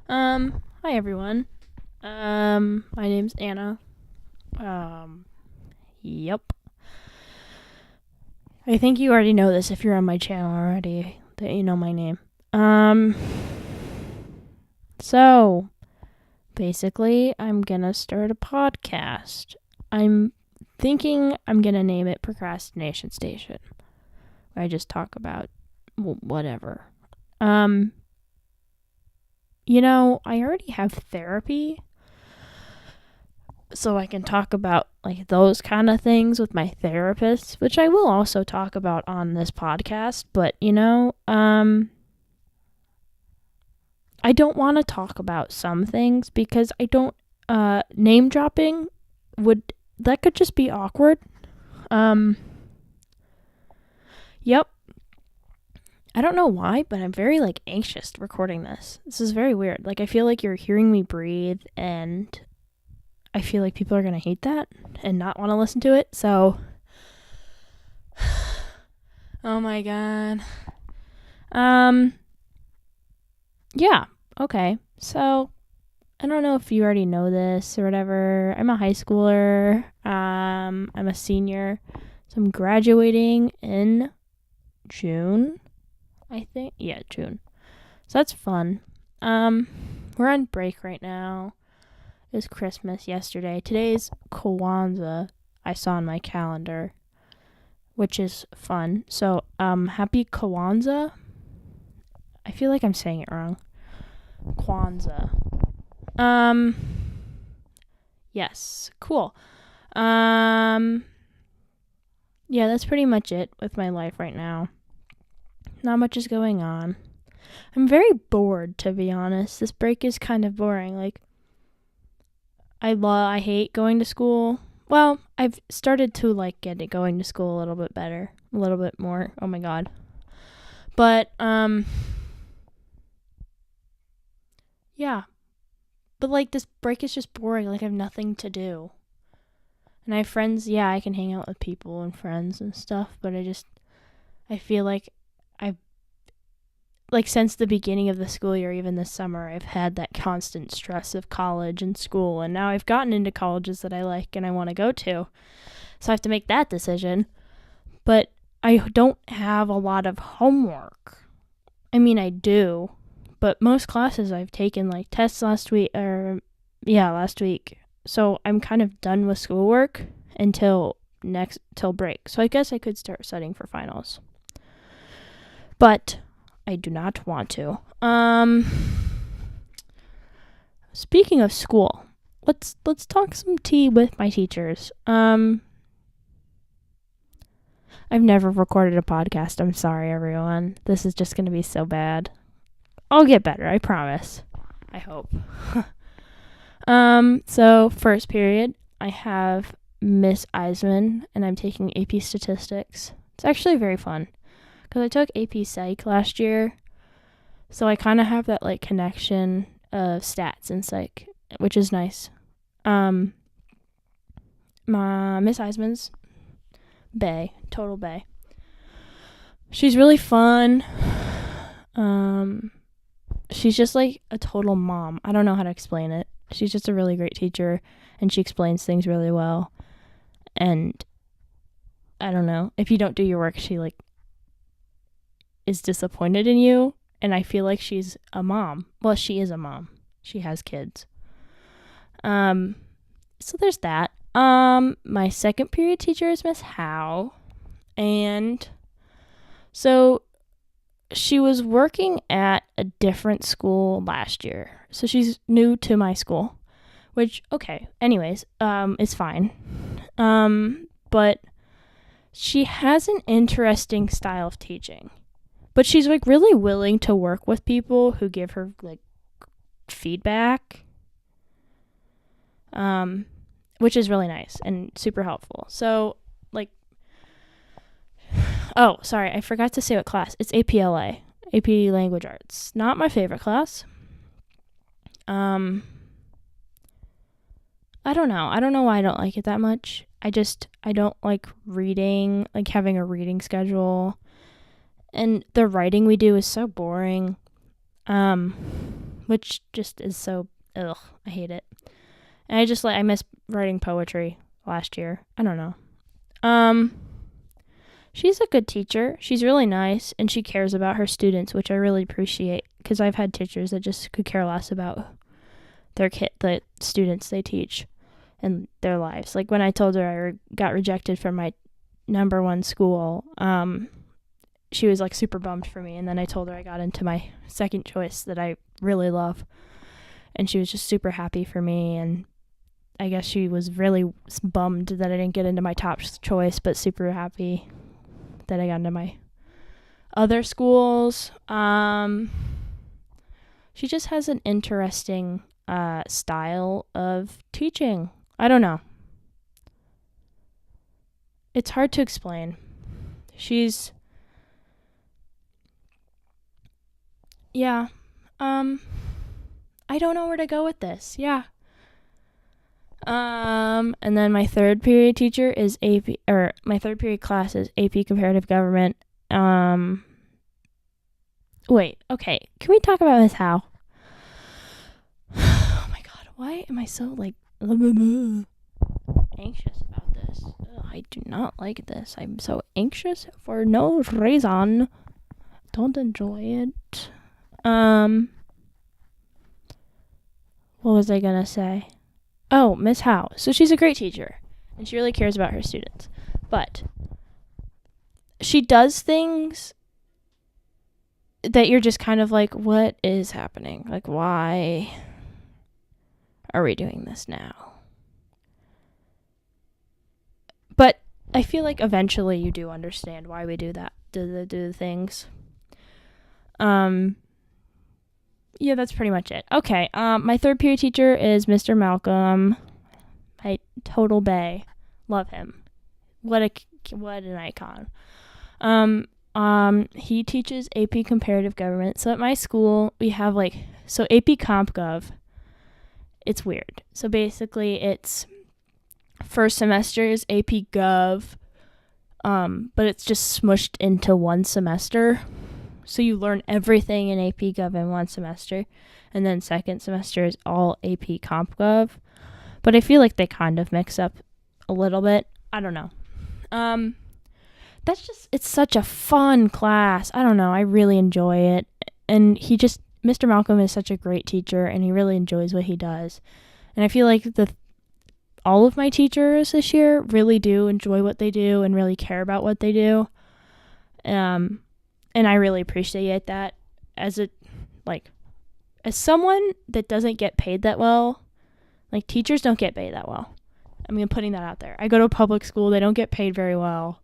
Hi everyone. My name's Anna. Yep. I think you already know this if you're on my channel already, that you know my name. So, basically, I'm gonna start a podcast. I'm thinking I'm gonna name it Procrastination Station, where I just talk about whatever. I already have therapy, so I can talk about like those kind of things with my therapist, which I will also talk about on this podcast. But I don't want to talk about some things because I don't. Name dropping could just be awkward. Yep. I don't know why, but I'm very like anxious recording this. This is very weird. Like I feel like you're hearing me breathe, and I feel like people are going to hate that and not want to listen to it. So, oh my God. Yeah. Okay. So, I don't know if you already know this or whatever. I'm a high schooler. I'm a senior. So I'm graduating in June, I think. Yeah, June. So that's fun. We're on break right now. It was Christmas yesterday. Today's Kwanzaa, I saw on my calendar, which is fun. So, happy Kwanzaa. I feel like I'm saying it wrong. Kwanzaa. Yes, cool. Yeah, that's pretty much it with my life right now. Not much is going on. I'm very bored, to be honest. This break is kind of boring. Like, I hate going to school. Well, I've started to like going to school a little bit better, a little bit more. Oh my God. But yeah. But like this break is just boring. Like I have nothing to do. And I have friends. Yeah, I can hang out with people and friends and stuff. But I feel like since the beginning of the school year, even this summer, I've had that constant stress of college and school. And now I've gotten into colleges that I like and I want to go to. So I have to make that decision. But I don't have a lot of homework. I mean, I do. But most classes I've taken like tests last week. So I'm kind of done with schoolwork until break. So I guess I could start studying for finals. But I do not want to. Speaking of school, let's talk some tea with my teachers. I've never recorded a podcast. I'm sorry, everyone. This is just going to be so bad. I'll get better, I promise. I hope. So first period, I have Miss Eisman, and I'm taking AP Statistics. It's actually very fun because I took AP Psych last year, so I kind of have that like connection of stats and psych, which is nice. My Miss Eisman's total bae. She's really fun. She's just like a total mom. I don't know how to explain it. She's just a really great teacher, and she explains things really well. And I don't know, if you don't do your work, she like is disappointed in you. And I feel like she's a mom. Well, she is a mom. She has kids. So there's that. My second period teacher is Miss Howe, and so she was working at a different school last year. So she's new to my school, which, okay, anyways, it's fine. But she has an interesting style of teaching. But she's like really willing to work with people who give her like feedback, which is really nice and super helpful. So like, oh, sorry, I forgot to say what class. It's APLA, AP Language Arts. Not my favorite class. I don't know. I don't know why I don't like it that much. I don't like reading, like having a reading schedule. And the writing we do is so boring. which just is so, ugh, I hate it. And I miss writing poetry last year. I don't know. She's a good teacher. She's really nice, and she cares about her students, which I really appreciate, because I've had teachers that just could care less about the students they teach and their lives. Like when I told her I got rejected from my number one school, she was like super bummed for me, and then I told her I got into my second choice that I really love, and she was just super happy for me. And I guess she was really bummed that I didn't get into my top choice, but super happy that I got into my other schools. She just has an interesting style of teaching. I don't know. It's hard to explain. I don't know where to go with this. Yeah. And then my third period teacher is AP, or my third period class is AP Comparative Government. Wait, okay. Can we talk about Miss Howe? Oh my god, why am I so anxious about this? I do not like this. I'm so anxious for no reason. Don't enjoy it. What was I gonna say? Oh, Miss Howe. So she's a great teacher, and she really cares about her students. But she does things that you're just kind of like, what is happening? Like, why are we doing this now? But I feel like eventually you do understand why we do that, do the things. Yeah, that's pretty much it. Okay, my third period teacher is Mr. Malcolm. Total bae. Love him. What an icon. He teaches AP Comparative Government. So at my school, we have AP Comp Gov. It's weird. So basically, it's first semester is AP Gov, but it's just smushed into one semester. So you learn everything in AP Gov in one semester, and then second semester is all AP Comp Gov. But I feel like they kind of mix up a little bit. I don't know. It's such a fun class. I don't know. I really enjoy it. And Mr. Malcolm is such a great teacher, and he really enjoys what he does. And I feel like all of my teachers this year really do enjoy what they do and really care about what they do. And I really appreciate that as someone that doesn't get paid that well. Like, teachers don't get paid that well. I'm putting that out there. I go to a public school. They don't get paid very well.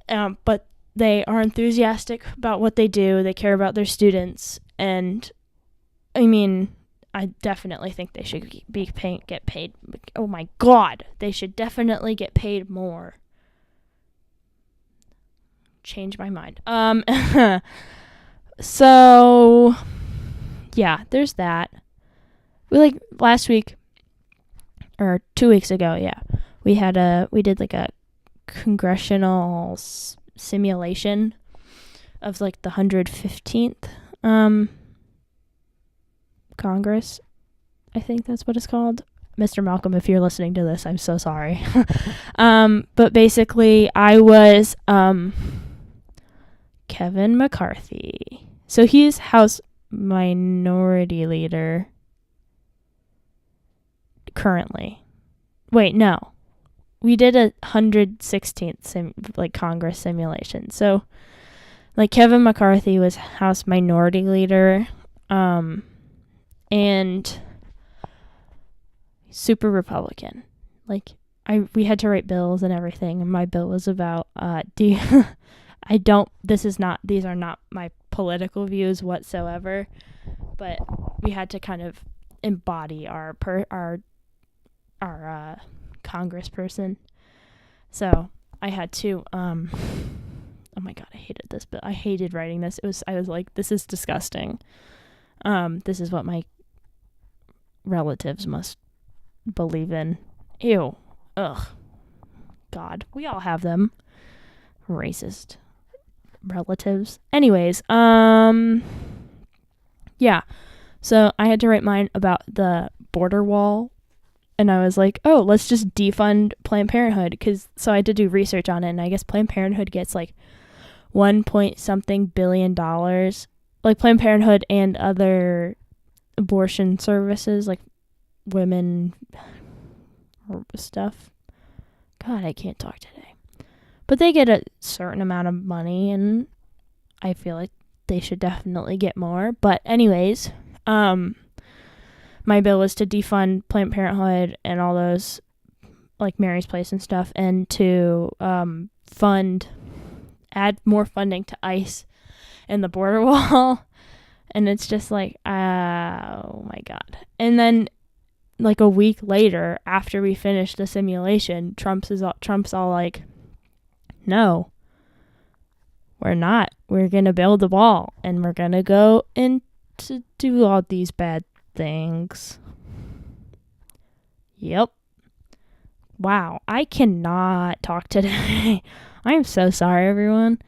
But they are enthusiastic about what they do. They care about their students. And, I definitely think they should get paid. Oh, my God. They should definitely get paid more. Change my mind. So, yeah, there's that. Last week, or 2 weeks ago, we did a congressional simulation of the 115th Congress. I think that's what it's called. Mr. Malcolm, if you're listening to this, I'm so sorry. But basically, I was Kevin McCarthy. So he's House Minority Leader currently. Wait, no. We did a 116th Congress simulation. So Kevin McCarthy was House Minority Leader, and super Republican. We had to write bills and everything, and my bill was about these are not my political views whatsoever, but we had to kind of embody our congressperson. So I had to oh my God, I hated this, but I hated writing this. I was like, this is disgusting. This is what my relatives must believe in. Ew. Ugh. God, we all have them. Racist relatives. Anyways, yeah. So I had to write mine about the border wall. And I was like, oh, let's just defund Planned Parenthood. So I had to do research on it. And I guess Planned Parenthood gets like 1 point something billion dollars. Like Planned Parenthood and other abortion services, like women stuff. God, I can't talk today. But they get a certain amount of money, and I feel like they should definitely get more. But anyways, my bill was to defund Planned Parenthood and all those, like Mary's Place and stuff, and to add more funding to ICE and the border wall. And it's just like, oh my God. And then like a week later, after we finished the simulation, Trump's all like, no, we're not. We're going to build the wall and we're going to go in to do all these bad things. Yep. Wow. I cannot talk today. I am so sorry, everyone.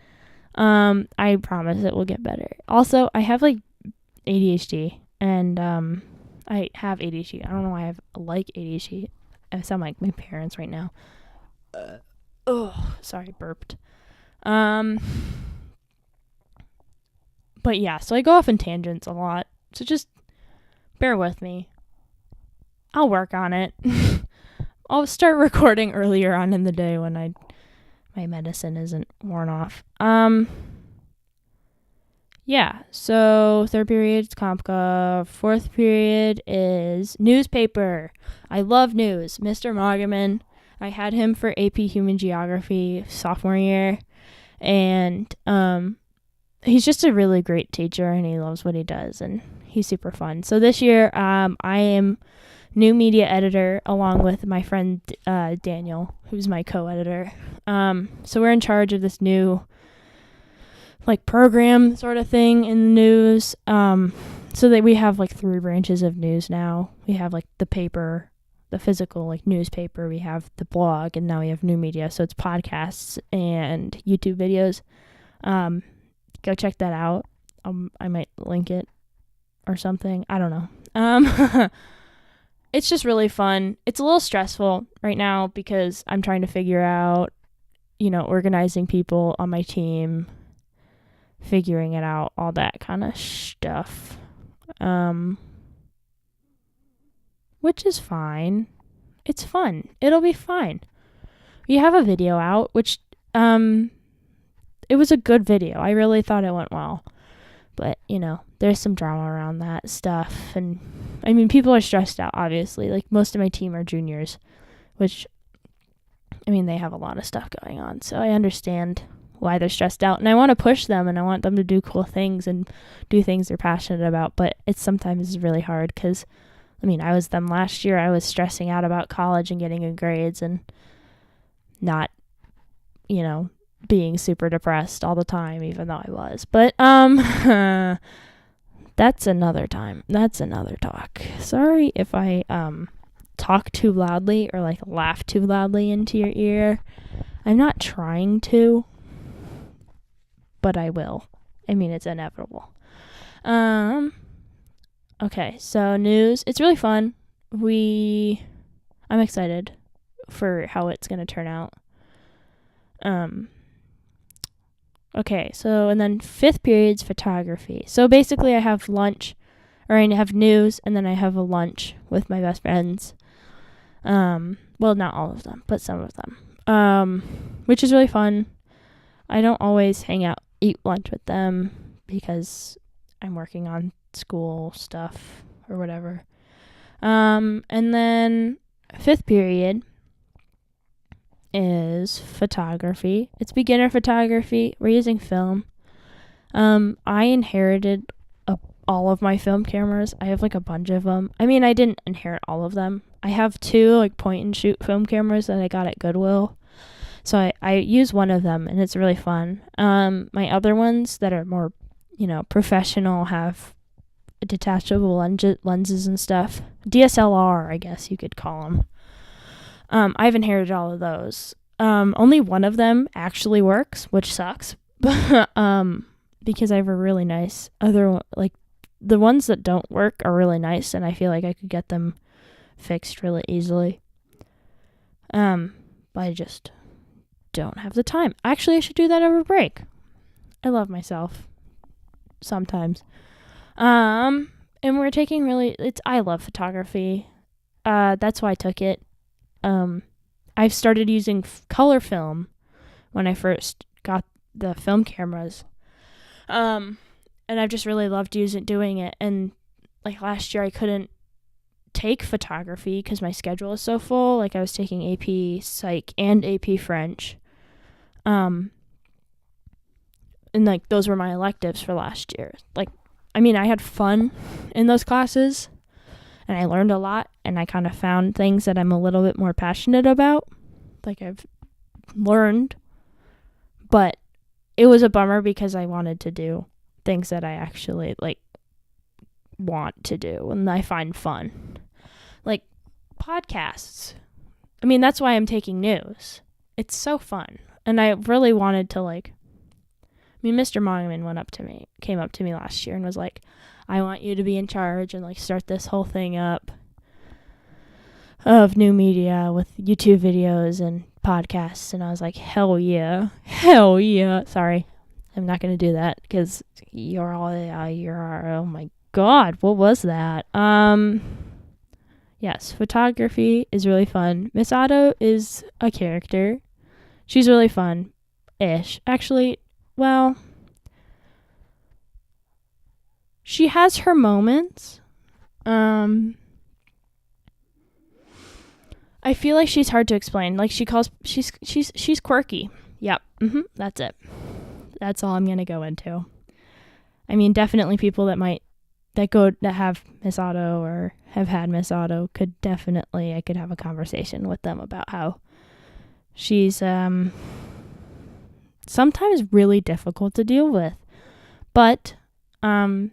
I promise it will get better. Also, I have like ADHD, and I have ADHD. I don't know why I have like ADHD. I sound like my parents right now. Sorry, burped. But yeah, so I go off in tangents a lot. So just bear with me. I'll work on it. I'll start recording earlier on in the day when my medicine isn't worn off. Yeah, so third period is Compca. Fourth period is newspaper. I love news. Mr. Moggerman, I had him for AP Human Geography sophomore year, and he's just a really great teacher, and he loves what he does, and he's super fun. So this year, I am new media editor along with my friend Daniel, who's my co-editor. So we're in charge of this new like program sort of thing in the news. So that we have like 3 branches of news now. We have like the paper, the physical like newspaper, we have the blog, and now we have new media. So it's podcasts and YouTube videos. Go check that out. I might link it or something. I don't know. It's just really fun. It's a little stressful right now because I'm trying to figure out, organizing people on my team, figuring it out, all that kind of stuff. Which is fine. It's fun. It'll be fine. We have a video out, which, it was a good video. I really thought it went well. But, there's some drama around that stuff. And, I mean, people are stressed out, obviously. Like, most of my team are juniors, which, I mean, they have a lot of stuff going on. So I understand why they're stressed out. And I want to push them, and I want them to do cool things and do things they're passionate about. But it's sometimes really hard because, I mean, I was them last year. I was stressing out about college and getting good grades and not, being super depressed all the time, even though I was. But that's another time. That's another talk. Sorry if I talk too loudly or like laugh too loudly into your ear. I'm not trying to, but I will. I mean, it's inevitable. Okay, so news. It's really fun. I'm excited for how it's gonna turn out. Okay, so, and then 5th period's photography. So basically I have lunch, or I have news, and then I have a lunch with my best friends. Well, not all of them, but some of them. Which is really fun. I don't always eat lunch with them because I'm working on school stuff or whatever. And then 5th period is photography. It's beginner photography. We're using film. I inherited all of my film cameras. I have like a bunch of them. I mean, I didn't inherit all of them. I have 2 like point and shoot film cameras that I got at Goodwill. So I use one of them, and it's really fun. My other ones that are more, professional have detachable lenses and stuff. DSLR, I guess you could call them. I've inherited all of those. Only one of them actually works, which sucks. Because I have a really nice other, like, the ones that don't work are really nice, and I feel like I could get them fixed really easily. But I just don't have the time. Actually, I should do that over break. I love myself sometimes. And we're taking I love photography. That's why I took it. I've started using color film when I first got the film cameras. And I've just really loved doing it. And like last year I couldn't take photography because my schedule is so full. Like I was taking AP Psych and AP French. And like those were my electives for last year. Like, I mean, I had fun in those classes and I learned a lot, and I kind of found things that I'm a little bit more passionate about. Like I've learned, but it was a bummer because I wanted to do things that I actually like want to do and I find fun. Like podcasts. I mean, that's why I'm taking news. It's so fun. And I really wanted to Mr. Mongman came up to me last year and was like, I want you to be in charge and like start this whole thing up of new media with YouTube videos and podcasts. And I was like, hell yeah. Sorry, I'm not going to do that because oh my God, what was that? Yes, photography is really fun. Miss Otto is a character. She's really fun-ish. Actually, well, she has her moments. I feel like she's hard to explain. Like she's quirky. Yep. That's it. That's all I'm going to go into. I mean, definitely people that have Miss Otto or have had Miss Otto I could have a conversation with them about how she's sometimes really difficult to deal with. But I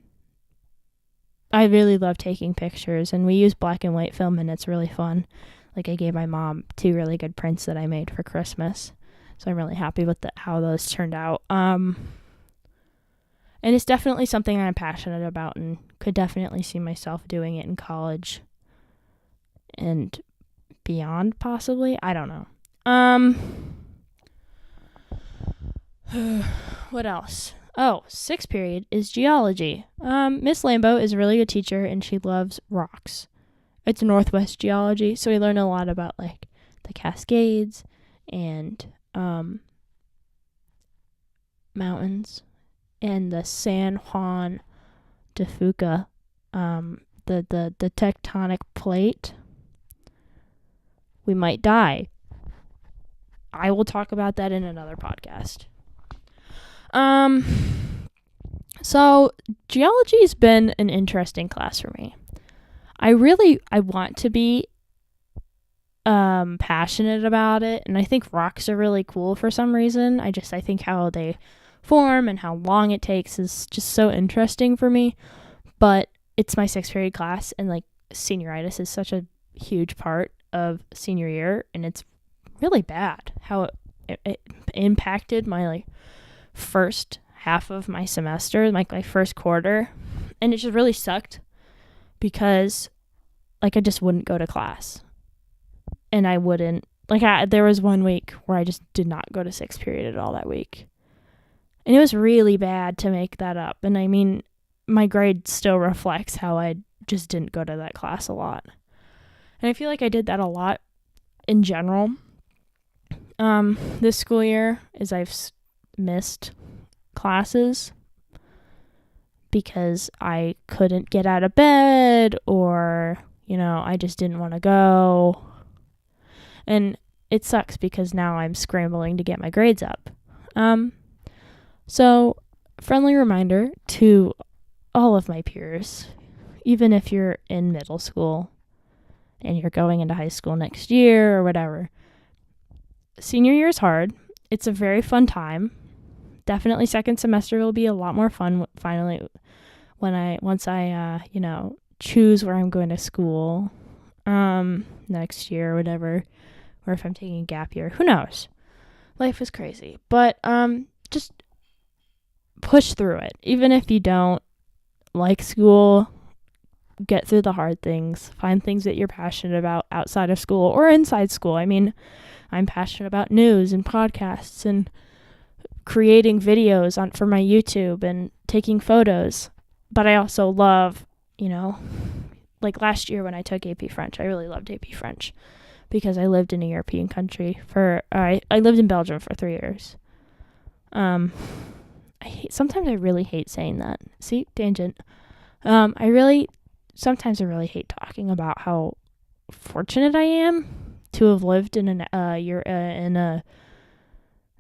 really love taking pictures, and we use black and white film, and it's really fun. Like I gave my mom 2 really good prints that I made for Christmas. So I'm really happy with how those turned out. And it's definitely something I'm passionate about and could definitely see myself doing it in college and beyond, possibly. I don't know. What else? Oh, 6th period is geology. Miss Lambo is a really good teacher, and she loves rocks. It's Northwest geology, so we learn a lot about like the Cascades and mountains and the San Juan de Fuca, the tectonic plate. We might die. I will talk about that in another podcast. So geology's been an interesting class for me. I want to be passionate about it, and I think rocks are really cool for some reason. I think how they form and how long it takes is just so interesting for me. But it's my 6th period class, and like senioritis is such a huge part of senior year, and it's really bad how it impacted my like first half of my semester, like my first quarter, and it just really sucked because like I just wouldn't go to class, and I wouldn't there was one week where I just did not go to 6th period at all that week, and it was really bad to make that up. And I mean, my grade still reflects how I just didn't go to that class a lot, and I feel like I did that a lot in general. This school year is I've missed classes because I couldn't get out of bed, or I just didn't want to go, and it sucks because now I'm scrambling to get my grades up. So friendly reminder to all of my peers, even if you're in middle school and you're going into high school next year or whatever, senior year is hard. It's a very fun time. Definitely second semester will be a lot more fun finally once I choose where I'm going to school next year or whatever, or if I'm taking a gap year. Who knows? Life is crazy. But just push through it. Even if you don't like school, get through the hard things, find things that you're passionate about outside of school or inside school. I mean, I'm passionate about news and podcasts and creating videos for my YouTube and taking photos. But I also love, like last year when I took AP French, I really loved AP French because I lived in a European country I lived in Belgium for 3 years. Sometimes I really hate saying that. See, tangent. Sometimes I really hate talking about how fortunate I am to have lived in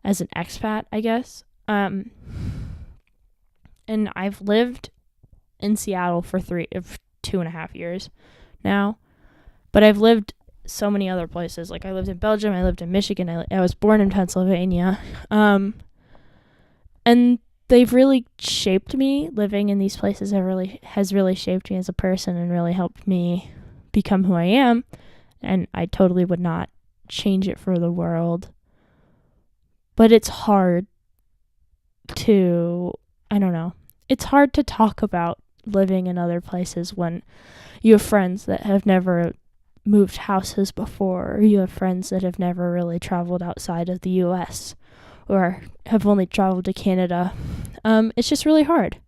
as an expat, I guess. And I've lived in Seattle for 2.5 years now, but I've lived so many other places. Like I lived in Belgium, I lived in Michigan, I was born in Pennsylvania, and they've really shaped me. Living in these places has really shaped me as a person and really helped me become who I am. And I totally would not change it for the world. But it's hard to, it's hard to talk about living in other places when you have friends that have never moved houses before, or you have friends that have never really traveled outside of the US or have only traveled to Canada. It's just really hard.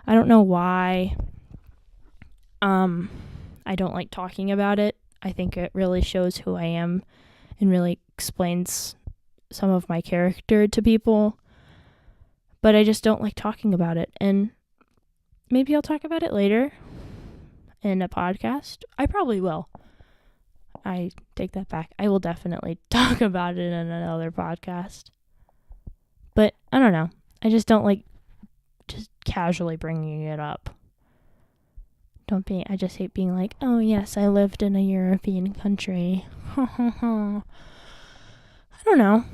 I don't know why I don't like talking about it. I think it really shows who I am and really explains some of my character to people. But I just don't like talking about it. And maybe I'll talk about it later in a podcast. I probably will. I take that back. I will definitely talk about it in another podcast. But I don't know. I just don't like just casually bringing it up. I just hate being like, oh yes, I lived in a European country. I don't know.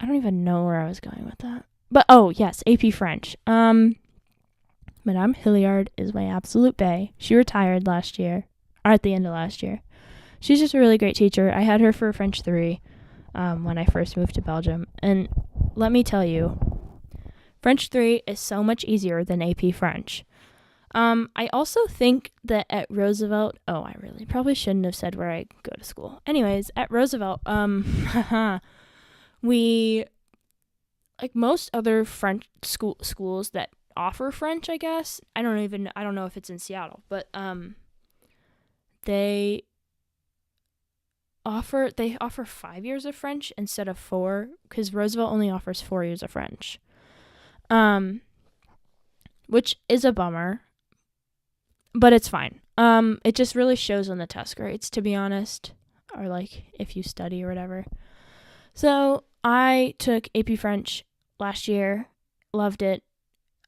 I don't even know where I was going with that. But oh yes, AP French. Madame Hilliard is my absolute bae. She retired last year, or at the end of last year. She's just a really great teacher. I had her for French 3 when I first moved to Belgium. And let me tell you, French 3 is so much easier than AP French. I also think that at Roosevelt, I really probably shouldn't have said where I go to school. Anyways, at Roosevelt, we, like most other French schools that offer French, I guess. I don't know if it's in Seattle, but they offer 5 years of French instead of 4, because Roosevelt only offers 4 years of French, which is a bummer, but it's fine. It just really shows on the test grades, to be honest, or like if you study or whatever. So I took AP French last year, loved it,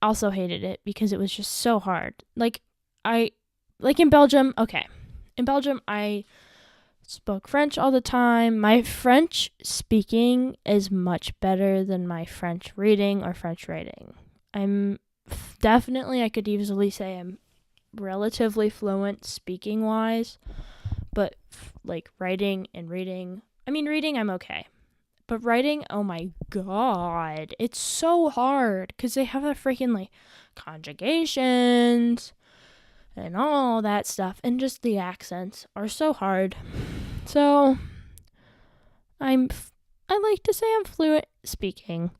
also hated it because it was just so hard. In Belgium, I spoke French all the time. My French speaking is much better than my French reading or French writing. I could easily say I'm relatively fluent speaking wise, but like writing and reading, reading I'm okay. But writing, oh my god, it's so hard because they have the freaking like conjugations and all that stuff, and just the accents are so hard. So I like to say I'm fluent speaking.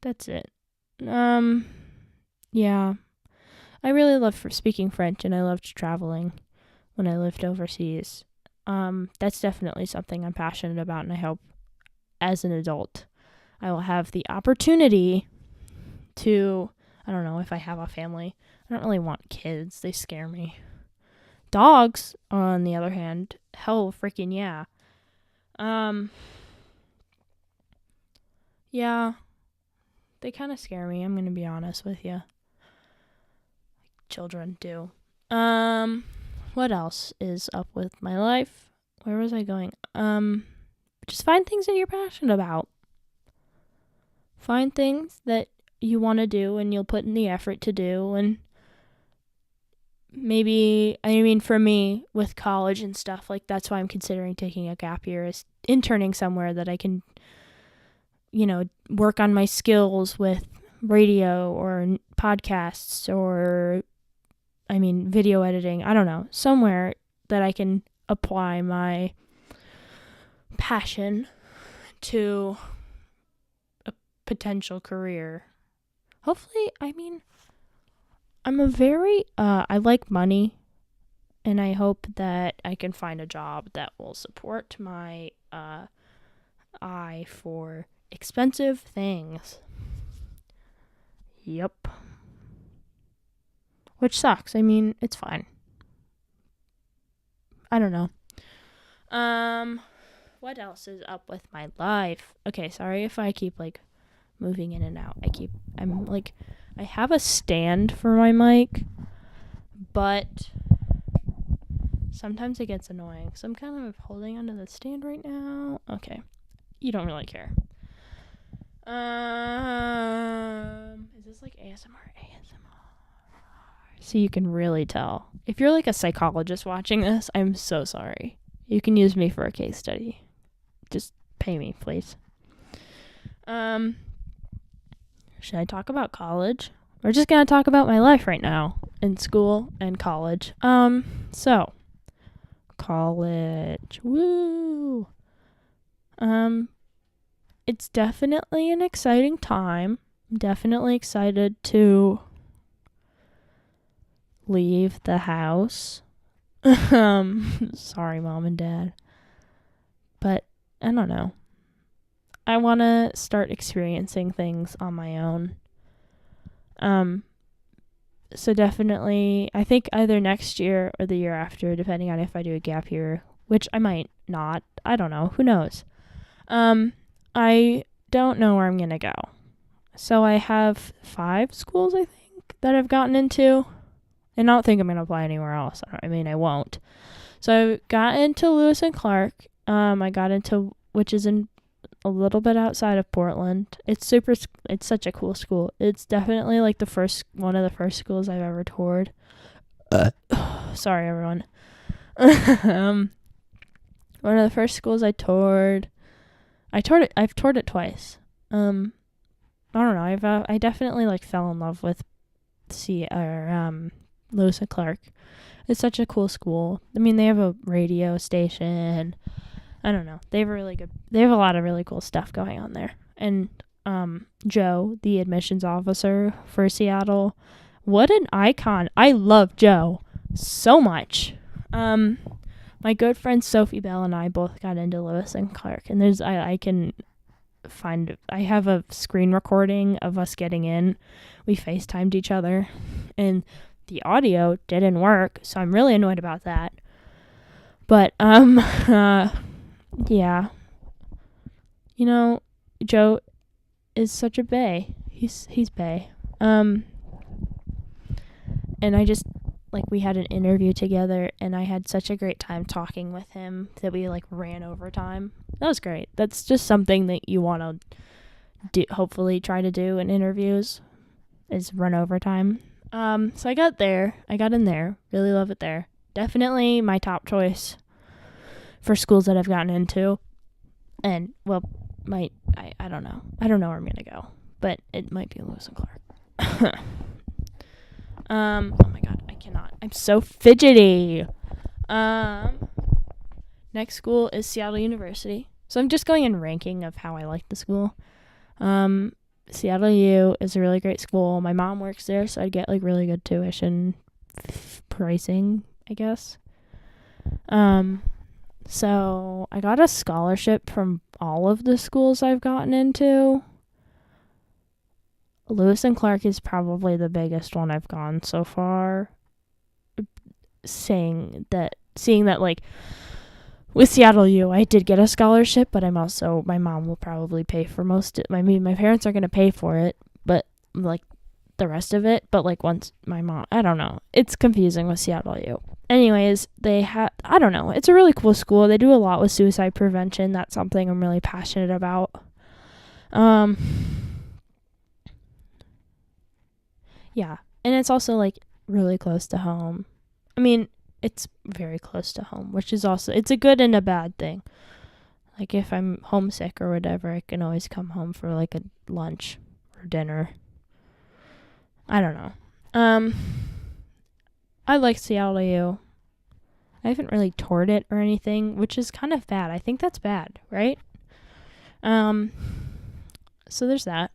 That's it. Yeah. I really love speaking French, and I loved traveling when I lived overseas. That's definitely something I'm passionate about, and I hope as an adult I will have the opportunity to, I don't know, if I have a family. I don't really want kids. They scare me. Dogs, on the other hand, hell freaking yeah. Yeah, they kind of scare me, I'm going to be honest with you. Children do. What else is up with my life? Where was I going? Just find things that you're passionate about. Find things that you want to do and you'll put in the effort to do. And maybe, for me, with college and stuff, like that's why I'm considering taking a gap year, is interning somewhere that I can, work on my skills with radio or podcasts or, video editing. I don't know. Somewhere that I can apply my passion to a potential career. Hopefully, I'm I like money, and I hope that I can find a job that will support my eye for expensive things. Yep. Which sucks. It's fine. I don't know. What else is up with my life? Okay, sorry if I keep moving in and out. I have a stand for my mic, but sometimes it gets annoying. So I'm kind of holding onto the stand right now. Okay. You don't really care. Is this ASMR? So you can really tell. If you're a psychologist watching this, I'm so sorry. You can use me for a case study. Just pay me, please. Should I talk about college? We're just gonna talk about my life right now in school and college. So college. Woo! It's definitely an exciting time. I'm definitely excited to leave the house. Sorry, Mom and Dad. But I don't know. I want to start experiencing things on my own. So definitely, I think either next year or the year after, depending on if I do a gap year, which I might not. I don't know. Who knows? I don't know where I'm going to go. So I have 5 schools, I think, that I've gotten into. And I don't think I'm going to apply anywhere else. I won't. So I got into Lewis and Clark. I got into, which is in a little bit outside of Portland. It's such a cool school. It's definitely one of the first schools I've ever toured. Sorry, everyone. One of the first schools I toured. I've toured it twice. I don't know. I definitely fell in love with Lewis and Clark. It's such a cool school. They have a radio station. I don't know. They have a lot of really cool stuff going on there. And Joe, the admissions officer for Seattle, what an icon. I love Joe so much. My good friend Sophie Bell and I both got into Lewis and Clark, and I have a screen recording of us getting in. We FaceTimed each other, and the audio didn't work, so I'm really annoyed about that. But yeah, Joe is such a bae. He's bae. And I just we had an interview together, and I had such a great time talking with him that we ran over time. That was great. That's just something that you want to hopefully try to do in interviews, is run over time. So I got in there, really love it there. Definitely my top choice for schools that I've gotten into. And I don't know. I don't know where I'm going to go, but it might be Lewis and Clark. Oh my God, I cannot. I'm so fidgety. Next school is Seattle University. So I'm just going in ranking of how I like the school. Seattle U is a really great school. My mom works there, so I'd get really good tuition pricing, I guess. So I got a scholarship from all of the schools I've gotten into. Lewis and Clark is probably the biggest one I've gone so far. Seeing that with Seattle U, I did get a scholarship, but my mom will probably pay for most of it. My parents are going to pay for it, but the rest of it, but once my mom, I don't know. It's confusing with Seattle U. Anyways, I don't know. It's a really cool school. They do a lot with suicide prevention. That's something I'm really passionate about. Yeah, and it's also really close to home. It's very close to home, which is also, it's a good and a bad thing. If I'm homesick or whatever, I can always come home for a lunch or dinner. I don't know. Um, I like Seattle U. I haven't really toured it or anything, which is kind of bad. I think that's bad, right? Um, so there's that.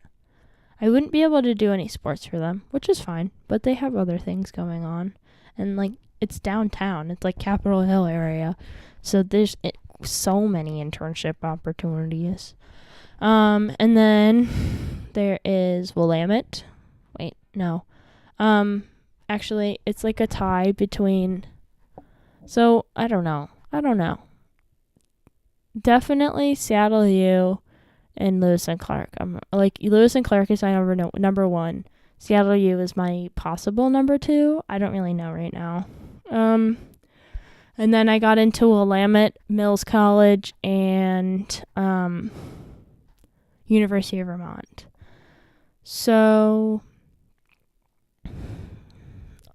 I wouldn't be able to do any sports for them, which is fine, but they have other things going on. And like it's downtown. It's like Capitol Hill area. So there's so many internship opportunities. And then there is Willamette. Wait, no. Actually, it's like a tie between. So I don't know. Definitely Seattle U and Lewis and Clark. I'm like Lewis and Clark is my number one. Seattle U is my possible number two. I don't really know right now. And then I got into Willamette, Mills College, and University of Vermont. So,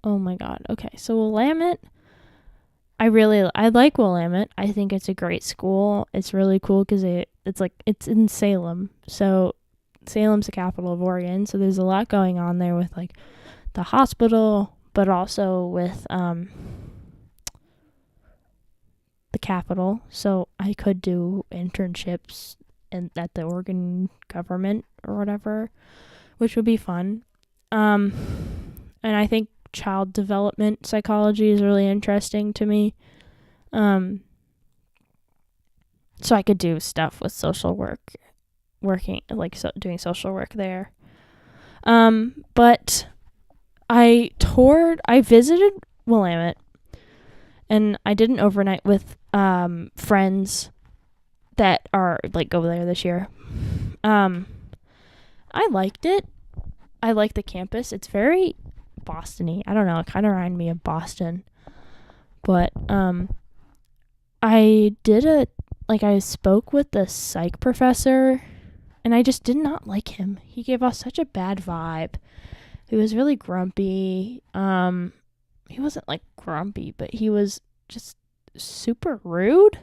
oh my God. Okay, so Willamette. I like Willamette. I think it's a great school. It's really cool because it's in Salem. So Salem's the capital of Oregon. So there's a lot going on there with like the hospital, but also with the capital. So I could do internships at the Oregon government or whatever, which would be fun. And I think child development psychology is really interesting to me. So I could do stuff with social work, doing social work there. But I visited Willamette, and I did an overnight with friends that are like over there this year. I liked it. I like the campus. It's very Boston-y. I don't know. It kind of reminded me of Boston. But I spoke with the psych professor, and I just did not like him. He gave off such a bad vibe. He was really grumpy. He wasn't like grumpy, but he was just super rude.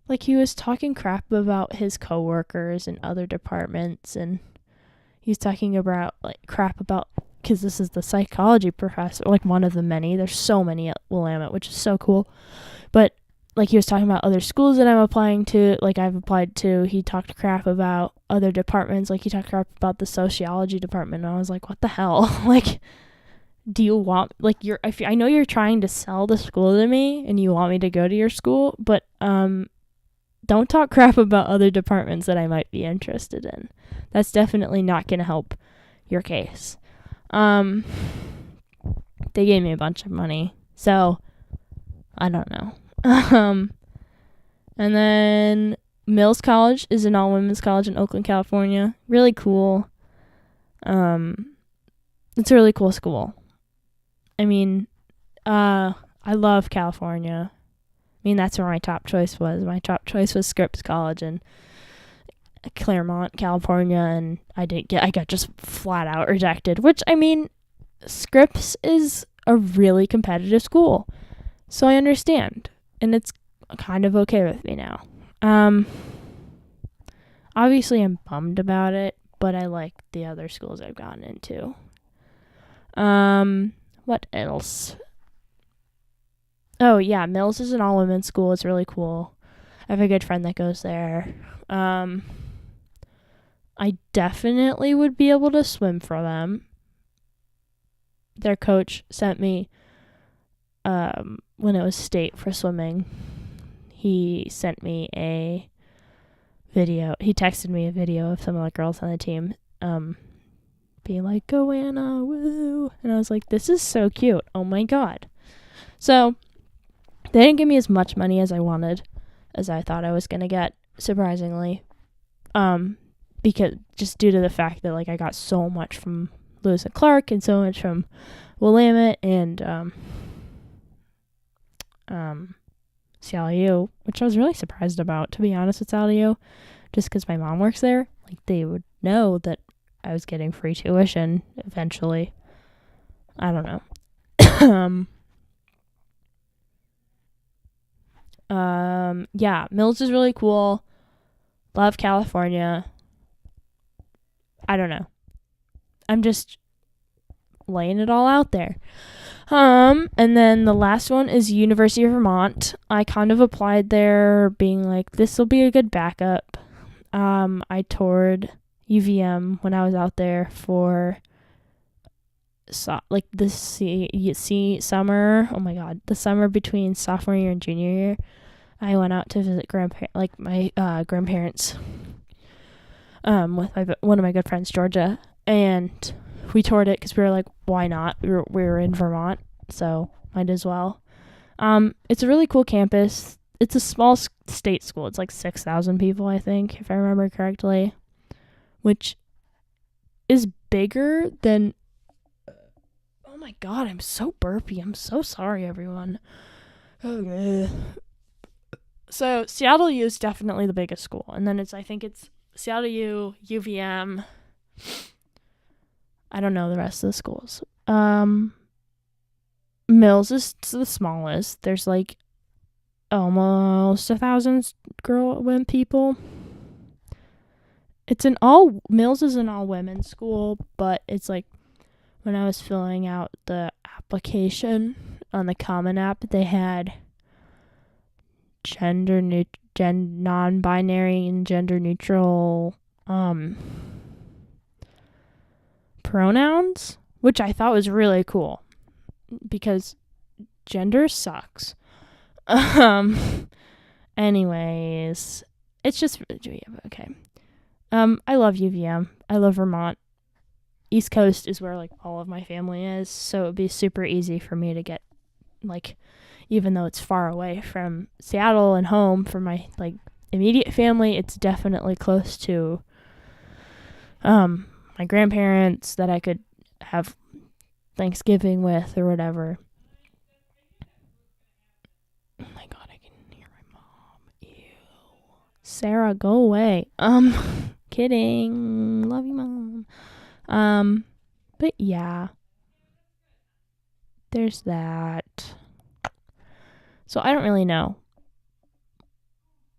Like he was talking crap about his coworkers and other departments, and he was talking about like crap about, because this is the psychology professor, like one of the many. There's so many at Willamette, which is so cool. But like he was talking about other schools that I'm applying to, like I've applied to. He talked crap about other departments, like he talked crap about the sociology department. And I was like, what the hell? Like, do you want, like, I know you're trying to sell the school to me and you want me to go to your school, but don't talk crap about other departments that I might be interested in. That's definitely not going to help your case. They gave me a bunch of money, so I don't know. And then Mills College is an all-women's college in Oakland, California. Really cool. It's a really cool school. I mean, I love California. I mean, that's where my top choice was. My top choice was Scripps College in Claremont, California, and I got just flat out rejected, which, I mean, Scripps is a really competitive school, so I understand, and it's kind of okay with me now. Obviously I'm bummed about it, but I like the other schools I've gotten into. What else? Oh yeah, Mills is an all-women's school. It's really cool. I have a good friend that goes there. I definitely would be able to swim for them. Their coach sent me, when it was state for swimming, he sent me a video. He texted me a video of some of the girls on the team, being like, "Go Anna, woo!" And I was like, "This is so cute. Oh my god!" So they didn't give me as much money as I wanted, as I thought I was gonna get, surprisingly. Because just due to the fact that like I got so much from Lewis and Clark and so much from Willamette and Seattle U, which I was really surprised about, to be honest with Seattle U, just because my mom works there. Like they would know that I was getting free tuition eventually. I don't know. Yeah, Mills is really cool. Love California. I don't know. I'm just laying it all out there. And then the last one is University of Vermont. I kind of applied there being like, this will be a good backup. I toured UVM when I was out there for the summer. Oh my god, the summer between sophomore year and junior year. I went out to visit my grandparents with one of my good friends, Georgia, and we toured it because we were like, why not? We were in Vermont, so might as well. It's a really cool campus. It's a small state school. It's like 6,000 people, I think, if I remember correctly, which is bigger than... Oh my god, I'm so burpy. I'm so sorry, everyone. Okay. So Seattle U is definitely the biggest school, and then I think it's Seattle U, UVM. I don't know the rest of the schools. Mills is the smallest. There's like almost 1,000 women people. Mills is an all women's school, but it's like when I was filling out the application on the Common App, they had non-binary and gender neutral pronouns, which I thought was really cool because gender sucks. Anyways, it's just okay. I love UVM. I love Vermont. East Coast is where like all of my family is, so it would be super easy for me to get, like, even though it's far away from Seattle and home for my like immediate family, it's definitely close to my grandparents that I could have Thanksgiving with or whatever. Oh my god, I can hear my mom. Ew. Sarah, go away. Kidding. Love you, Mom. But yeah. There's that. So I don't really know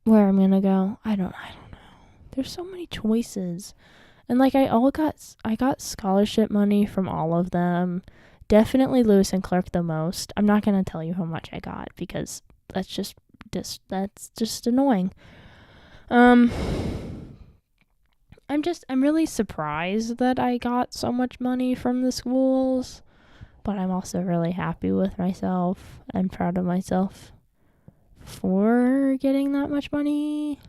where I'm gonna go. I don't know. There's so many choices. And like I got scholarship money from all of them. Definitely Lewis and Clark the most. I'm not gonna tell you how much I got because that's just annoying. I'm really surprised that I got so much money from the schools, but I'm also really happy with myself and proud of myself for getting that much money.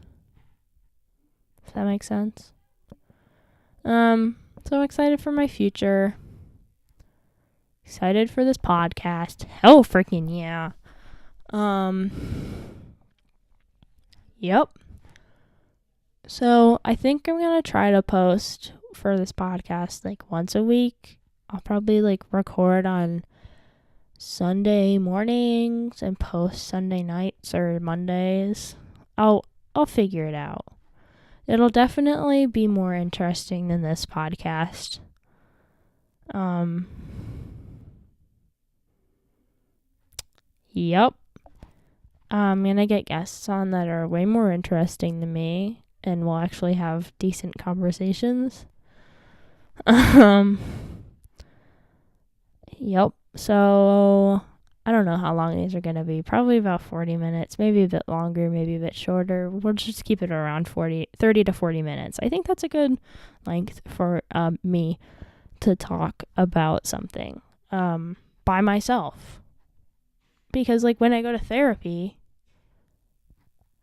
If that makes sense. So I'm excited for my future. Excited for this podcast. Hell freaking yeah. Yep. So I think I'm going to try to post for this podcast like once a week. I'll probably like record on Sunday mornings and post Sunday nights or Mondays. I'll figure it out. It'll definitely be more interesting than this podcast. Yep. I'm going to get guests on that are way more interesting than me and we'll actually have decent conversations. Yep. So I don't know how long these are going to be. Probably about 40 minutes, maybe a bit longer, maybe a bit shorter. We'll just keep it around 30 to 40 minutes. I think that's a good length for me to talk about something by myself. Because like when I go to therapy,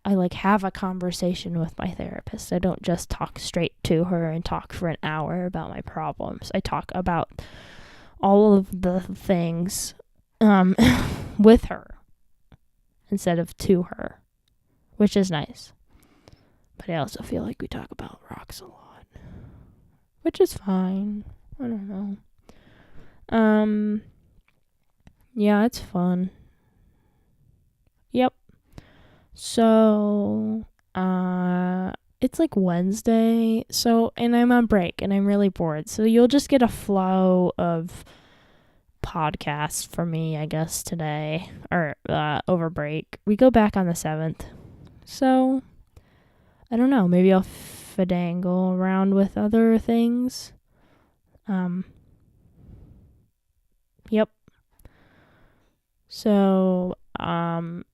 I like have a conversation with my therapist. I don't just talk straight to her and talk for an hour about my problems. I talk about all of the things with her instead of to her, which is nice. But I also feel like we talk about rocks a lot, which is fine. I don't know. Yeah, it's fun. Yep. So, it's like Wednesday, and I'm on break, and I'm really bored, so you'll just get a flow of podcasts from me, I guess, today, or, over break. We go back on the 7th, so, I don't know, maybe I'll finagle around with other things, Yep. So,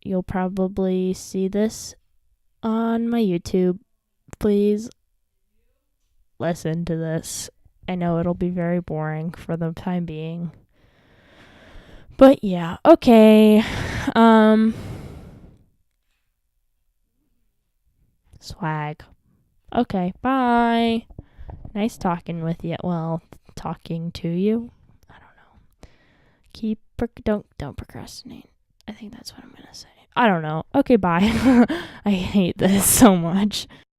you'll probably see this on my YouTube. Please listen to this. I know it'll be very boring for the time being. But yeah, okay. Swag. Okay, bye. Nice talking with you. Well, talking to you. I don't know. Don't procrastinate. I think that's what I'm gonna say. I don't know. Okay, bye. I hate this so much.